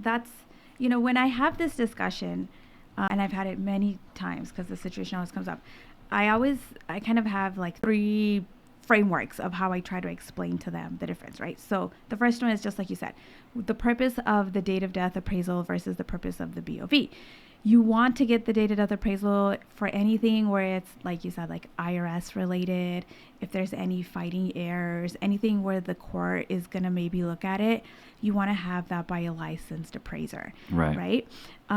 that's, you know, when I have this discussion, and I've had it many times because the situation always comes up, I kind of have like three frameworks of how I try to explain to them the difference, right? So the first one is just like you said, the purpose of the date of death appraisal versus the purpose of the BOV. You want to get the date of death appraisal for anything where it's, like you said, like IRS related, if there's any fighting errors, anything where the court is going to maybe look at it, you want to have that by a licensed appraiser, right?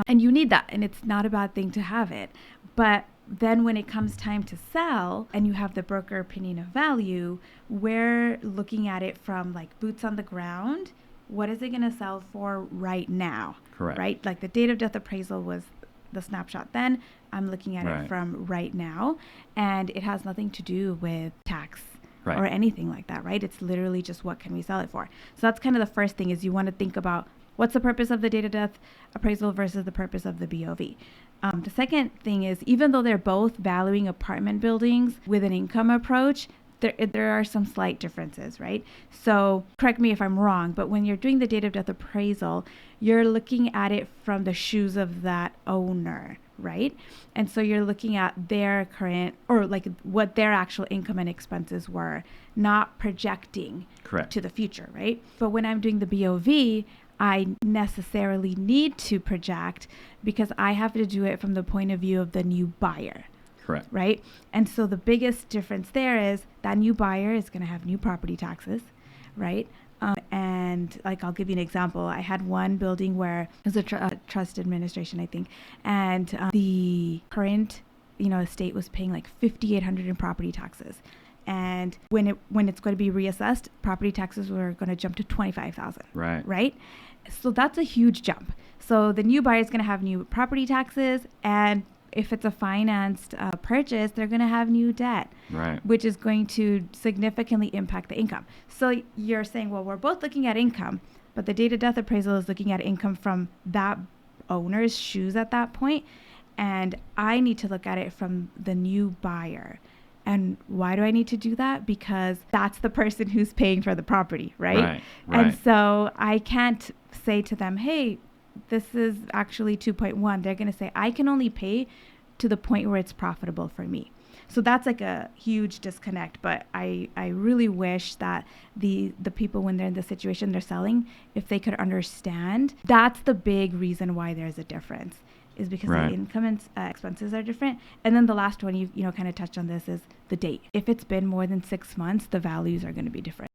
And you need that, and it's not a bad thing to have it. But then when it comes time to sell and you have the broker opinion of value, we're looking at it from like boots on the ground. What is it going to sell for right now? Correct. Right? Like the date of death appraisal was the snapshot then. I'm looking at it from right now. And it has nothing to do with tax or anything like that, right? It's literally just what can we sell it for. So that's kind of the first thing, is you want to think about what's the purpose of the date of death appraisal versus the purpose of the BOV. The second thing is, even though they're both valuing apartment buildings with an income approach, there are some slight differences, right? So correct me if I'm wrong, but when you're doing the date of death appraisal, you're looking at it from the shoes of that owner, right? And so you're looking at their current, or like what their actual income and expenses were, not projecting to the future, right? But when I'm doing the BOV, I necessarily need to project because I have to do it from the point of view of the new buyer. Correct. Right? And so the biggest difference there is that new buyer is going to have new property taxes, right? And like, I'll give you an example. I had one building where it was a trust administration, I think, and the current, estate was paying like $5,800 in property taxes. And when it's going to be reassessed, property taxes were going to jump to $25,000. Right? So that's a huge jump. So the new buyer is going to have new property taxes, and if it's a financed purchase, they're going to have new debt, which is going to significantly impact the income. So you're saying, well, we're both looking at income, but the date of death appraisal is looking at income from that owner's shoes at that point. And I need to look at it from the new buyer. And why do I need to do that? Because that's the person who's paying for the property, right? And so I can't say to them, hey, this is actually 2.1. They're going to say, I can only pay to the point where it's profitable for me. So that's like a huge disconnect. But I really wish that the people, when they're in the situation they're selling, if they could understand, that's the big reason why there's a difference, is because the income and expenses are different. And then the last one, you kind of touched on this, is the date. If it's been more than 6 months, the values are going to be different.